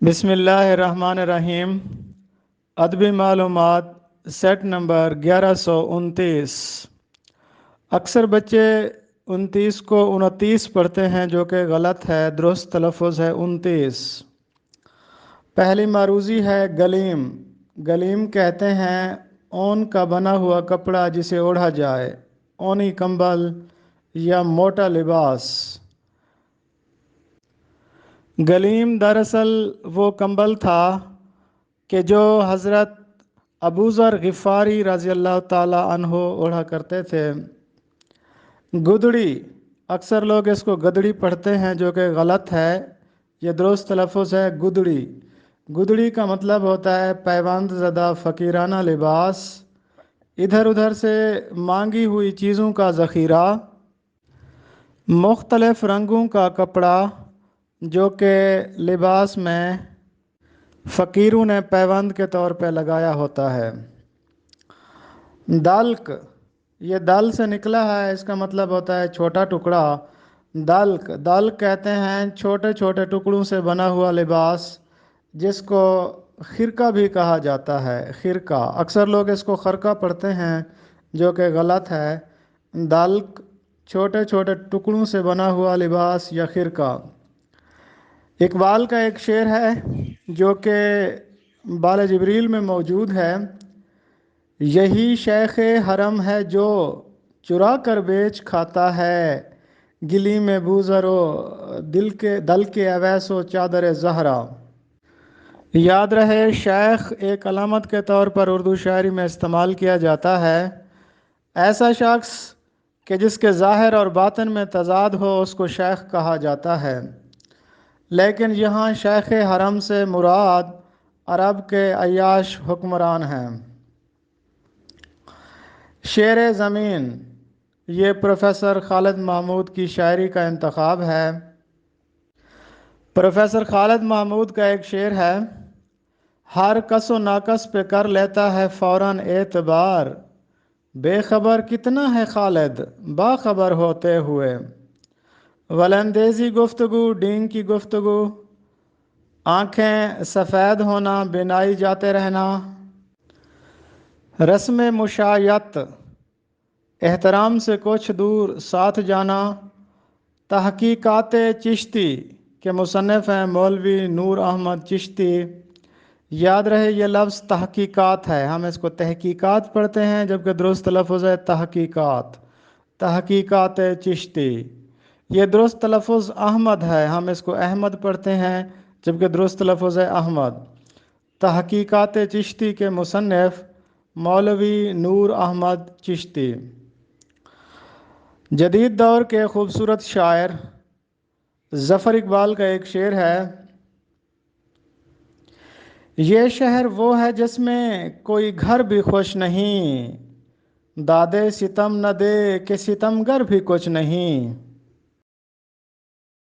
بسم اللہ الرحمن الرحیم۔ ادبی معلومات سیٹ نمبر 1129۔ اکثر بچے 29 کو 29 پڑھتے ہیں جو کہ غلط ہے، درست تلفظ ہے 29۔ پہلی معروضی ہے گلیم۔ گلیم کہتے ہیں اون کا بنا ہوا کپڑا جسے اوڑھا جائے، اونی کمبل یا موٹا لباس۔ گلیم دراصل وہ کمبل تھا کہ جو حضرت ابو ذر غفاری رضی اللہ تعالی عنہ اوڑھا کرتے تھے۔ گدڑی، اکثر لوگ اس کو گدڑی پڑھتے ہیں جو کہ غلط ہے، یہ درست تلفظ ہے گدڑی۔ گدڑی کا مطلب ہوتا ہے پیوند زدہ فقیرانہ لباس، ادھر ادھر سے مانگی ہوئی چیزوں کا ذخیرہ، مختلف رنگوں کا کپڑا جو کہ لباس میں فقیروں نے پیوند کے طور پہ لگایا ہوتا ہے۔ دلک، یہ دل سے نکلا ہے، اس کا مطلب ہوتا ہے چھوٹا ٹکڑا۔ دلک، دلک کہتے ہیں چھوٹے چھوٹے ٹکڑوں سے بنا ہوا لباس جس کو خرقہ بھی کہا جاتا ہے۔ خرقہ، اکثر لوگ اس کو خرقہ پڑھتے ہیں جو کہ غلط ہے۔ دلک چھوٹے چھوٹے ٹکڑوں سے بنا ہوا لباس یا خرقہ۔ اقبال کا ایک شعر ہے جو کہ بال جبریل میں موجود ہے: یہی شیخ حرم ہے جو چرا کر بیچ کھاتا ہے، گلی میں بوذر و دل کے اویس و چادر زہرا۔ یاد رہے، شیخ ایک علامت کے طور پر اردو شاعری میں استعمال کیا جاتا ہے۔ ایسا شخص کہ جس کے ظاہر اور باطن میں تضاد ہو اس کو شیخ کہا جاتا ہے، لیکن یہاں شیخ حرم سے مراد عرب کے عیاش حکمران ہیں۔ شعر زمین، یہ پروفیسر خالد محمود کی شاعری کا انتخاب ہے۔ پروفیسر خالد محمود کا ایک شعر ہے: ہر کس و ناکس پہ کر لیتا ہے فوراً اعتبار، بے خبر کتنا ہے خالد باخبر ہوتے ہوئے۔ ولندیزی گفتگو، ڈینگ کی گفتگو، آنکھیں سفید ہونا، بینائی جاتے رہنا۔ رسم مشایعت، احترام سے کچھ دور ساتھ جانا۔ تحقیقات چشتی کے مصنف ہیں مولوی نور احمد چشتی۔ یاد رہے یہ لفظ تحقیقات ہے، ہم اس کو تحقیقات پڑھتے ہیں جبکہ درست لفظ ہے تحقیقات۔ تحقیقات چشتی، یہ درست لفظ احمد ہے، ہم اس کو احمد پڑھتے ہیں جبکہ درست لفظ ہے احمد۔ تحقیقات چشتی کے مصنف مولوی نور احمد چشتی۔ جدید دور کے خوبصورت شاعر ظفر اقبال کا ایک شعر ہے: یہ شہر وہ ہے جس میں کوئی گھر بھی خوش نہیں، دادے ستم نہ دے کہ ستم گر بھی کچھ نہیں۔